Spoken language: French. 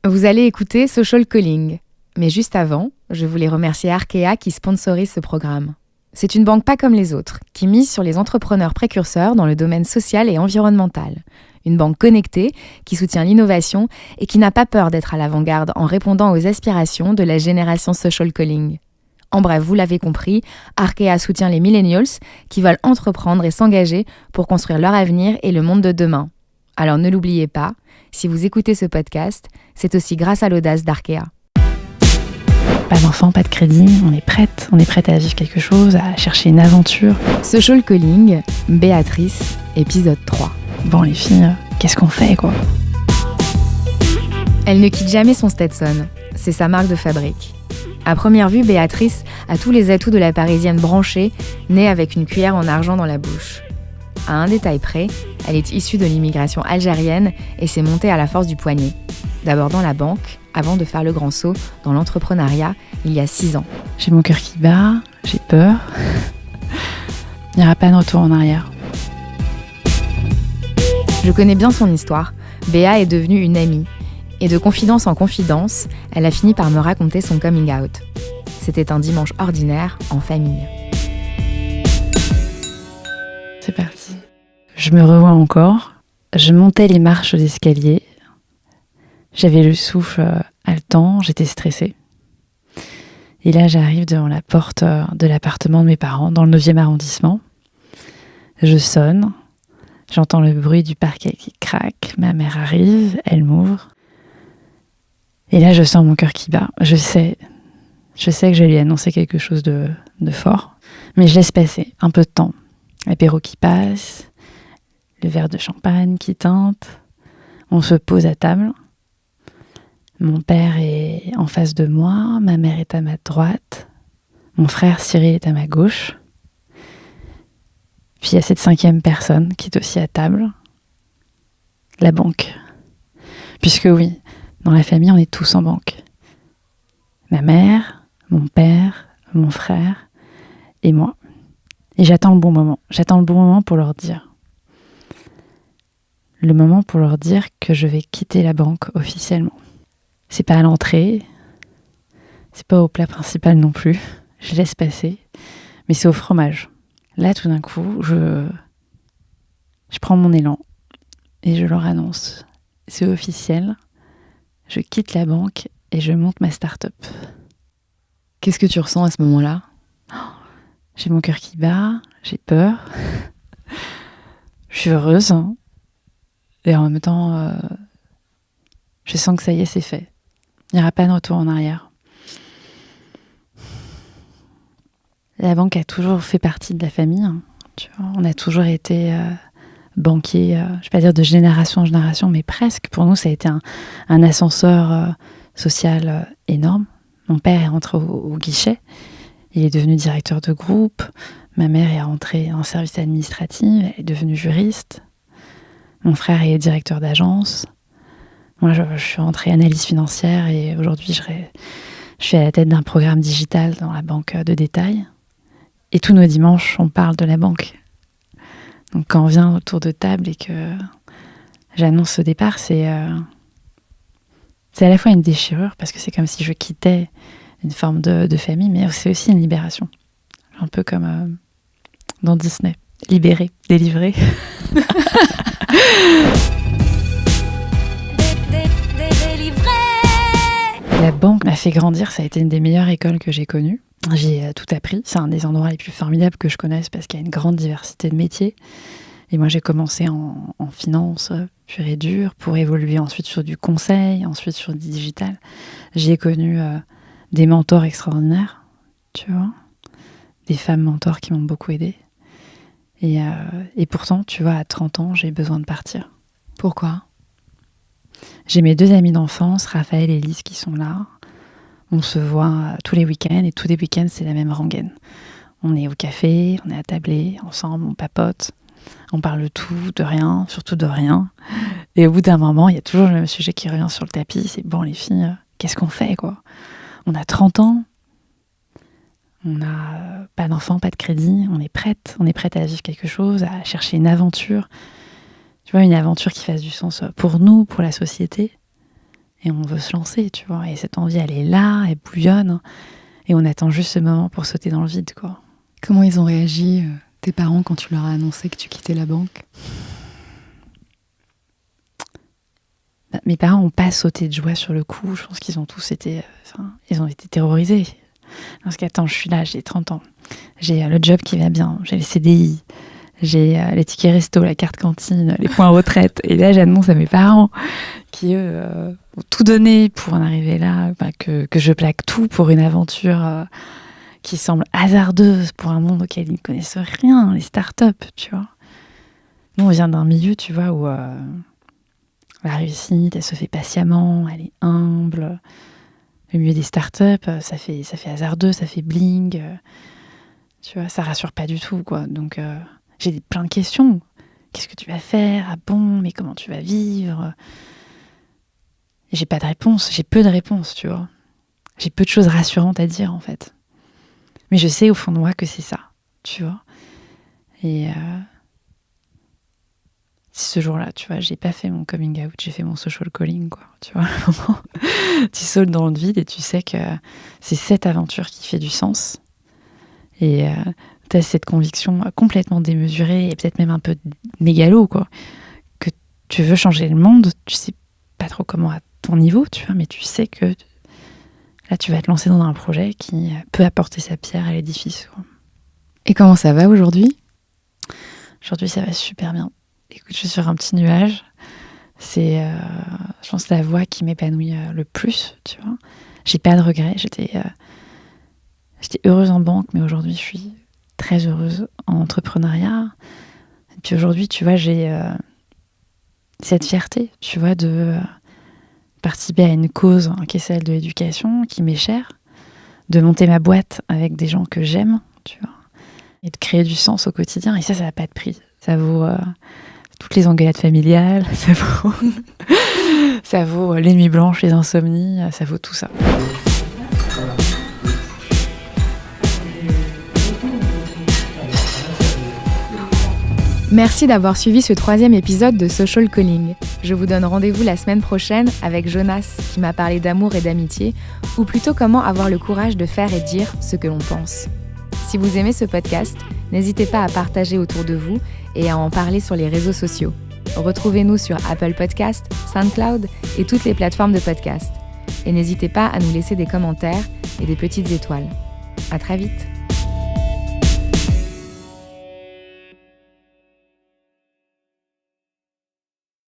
Vous allez écouter Social Calling. Mais juste avant, je voulais remercier Arkea qui sponsorise ce programme. C'est une banque pas comme les autres, qui mise sur les entrepreneurs précurseurs dans le domaine social et environnemental. Une banque connectée, qui soutient l'innovation et qui n'a pas peur d'être à l'avant-garde en répondant aux aspirations de la génération Social Calling. En bref, vous l'avez compris, Arkea soutient les millennials qui veulent entreprendre et s'engager pour construire leur avenir et le monde de demain. Alors ne l'oubliez pas, si vous écoutez ce podcast, c'est aussi grâce à l'audace d'Arkea. Pas d'enfant, pas de crédit, on est prête à vivre quelque chose, à chercher une aventure. Social Calling, Béatrice, épisode 3. Bon les filles, qu'est-ce qu'on fait quoi ? Elle ne quitte jamais son Stetson, c'est sa marque de fabrique. À première vue, Béatrice a tous les atouts de la Parisienne branchée, née avec une cuillère en argent dans la bouche. À un détail près, elle est issue de l'immigration algérienne et s'est montée à la force du poignet. D'abord dans la banque, avant de faire le grand saut dans l'entrepreneuriat il y a 6 ans. J'ai mon cœur qui bat, j'ai peur. Il n'y aura pas de retour en arrière. Je connais bien son histoire. Béa est devenue une amie. Et de confidence en confidence, elle a fini par me raconter son coming out. C'était un dimanche ordinaire en famille. C'est parti. Je me revois encore. Je montais les marches d'escalier. J'avais le souffle haletant, j'étais stressée. Et là, j'arrive devant la porte de l'appartement de mes parents, dans le 9e arrondissement. Je sonne. J'entends le bruit du parquet qui craque. Ma mère arrive, elle m'ouvre. Et là, je sens mon cœur qui bat. Je sais que je vais lui annoncer quelque chose de fort. Mais je laisse passer un peu de temps. L'apéro qui passe, le verre de champagne qui teinte. On se pose à table. Mon père est en face de moi, ma mère est à ma droite, mon frère Cyril est à ma gauche. Puis il y a cette 5e personne qui est aussi à table, la banque. Puisque oui, dans la famille, on est tous en banque. Ma mère, mon père, mon frère et moi. Et j'attends le bon moment pour leur dire. Le moment pour leur dire que je vais quitter la banque officiellement. C'est pas à l'entrée, c'est pas au plat principal non plus, je laisse passer, mais c'est au fromage. Là, tout d'un coup, je prends mon élan et je leur annonce. C'est officiel, je quitte la banque et je monte ma start-up. Qu'est-ce que tu ressens à ce moment-là ? J'ai mon cœur qui bat, j'ai peur, je suis heureuse, et en même temps, je sens que ça y est, c'est fait. Il n'y aura pas de retour en arrière. La banque a toujours fait partie de la famille. Tu vois, on a toujours été banquier, je ne vais pas dire de génération en génération, mais presque. Pour nous, ça a été un ascenseur social énorme. Mon père est rentré au guichet. Il est devenu directeur de groupe. Ma mère est rentrée en service administratif. Elle est devenue juriste. Mon frère est directeur d'agence. Moi, je suis rentrée analyse financière et aujourd'hui, je suis à la tête d'un programme digital dans la banque de détail. Et tous nos dimanches, on parle de la banque. Donc, quand on vient autour de table et que j'annonce ce départ, c'est à la fois une déchirure parce que c'est comme si je quittais une forme de famille, mais c'est aussi une libération. Un peu comme dans Disney. Libéré, délivré. La banque m'a fait grandir, ça a été une des meilleures écoles que j'ai connues. J'ai tout appris, c'est un des endroits les plus formidables que je connaisse parce qu'il y a une grande diversité de métiers. Et moi j'ai commencé en finance pure et dure pour évoluer ensuite sur du conseil, ensuite sur du digital. J'ai connu des mentors extraordinaires, tu vois, des femmes mentors qui m'ont beaucoup aidée. Et pourtant, tu vois, à 30 ans, j'ai besoin de partir. Pourquoi ? J'ai mes 2 amis d'enfance, Raphaël et Lise, qui sont là. On se voit tous les week-ends, et tous les week-ends, c'est la même rengaine. On est au café, on est attablés, ensemble, on papote. On parle de tout, de rien, surtout de rien. Et au bout d'un moment, il y a toujours le même sujet qui revient sur le tapis. C'est bon, les filles, qu'est-ce qu'on fait, quoi ? On a 30 ans, on n'a pas d'enfant, pas de crédit, on est prête à vivre quelque chose, à chercher une aventure. Tu vois, une aventure qui fasse du sens pour nous, pour la société. Et on veut se lancer, tu vois. Et cette envie, elle est là, elle bouillonne. Et on attend juste ce moment pour sauter dans le vide, quoi. Comment ils ont réagi, tes parents, quand tu leur as annoncé que tu quittais la banque ? Mes parents n'ont pas sauté de joie sur le coup. Je pense qu'ils ont tous été... ils ont été terrorisés. Parce qu'attends, je suis là, j'ai 30 ans. J'ai le job qui va bien, j'ai les CDI, j'ai les tickets resto, la carte cantine, les points retraite. Et là, j'annonce à mes parents qui, eux, ont tout donné pour en arriver là, que je plaque tout pour une aventure qui semble hasardeuse pour un monde auquel ils ne connaissent rien, les startups, tu vois. Nous, on vient d'un milieu, tu vois, où la réussite, elle se fait patiemment, elle est humble. Le milieu des startups, ça fait hasardeux, ça fait bling. Tu vois, ça rassure pas du tout, quoi. Donc, j'ai plein de questions. Qu'est-ce que tu vas faire ? Ah bon, mais comment tu vas vivre ? Et j'ai pas de réponse, j'ai peu de réponses, tu vois. J'ai peu de choses rassurantes à dire, en fait. Mais je sais au fond de moi que c'est ça, tu vois. Et ce jour-là, tu vois, j'ai pas fait mon coming out, j'ai fait mon social calling, quoi. Tu vois, tu sautes dans le vide et tu sais que c'est cette aventure qui fait du sens. Et tu as cette conviction complètement démesurée et peut-être même un peu mégalo, quoi. Que tu veux changer le monde, tu sais pas trop comment à ton niveau, tu vois, mais tu sais que là, tu vas te lancer dans un projet qui peut apporter sa pierre à l'édifice, quoi. Et comment ça va aujourd'hui ? Aujourd'hui, ça va super bien. Écoute, je suis sur un petit nuage. C'est, je pense, la voie qui m'épanouit le plus, tu vois. J'ai pas de regrets. J'étais heureuse en banque, mais aujourd'hui, je suis très heureuse en entrepreneuriat. Et puis aujourd'hui, tu vois, j'ai cette fierté, tu vois, de participer à une cause qui est celle de l'éducation, qui m'est chère, de monter ma boîte avec des gens que j'aime, tu vois, et de créer du sens au quotidien. Et ça n'a pas de prix. Ça vaut toutes les engueulades familiales, ça vaut les nuits blanches, les insomnies, ça vaut tout ça. Merci d'avoir suivi ce 3e épisode de Social Calling. Je vous donne rendez-vous la semaine prochaine avec Jonas qui m'a parlé d'amour et d'amitié, ou plutôt comment avoir le courage de faire et dire ce que l'on pense. Si vous aimez ce podcast, n'hésitez pas à partager autour de vous et à en parler sur les réseaux sociaux. Retrouvez-nous sur Apple Podcasts, SoundCloud et toutes les plateformes de podcast. Et n'hésitez pas à nous laisser des commentaires et des petites étoiles. À très vite.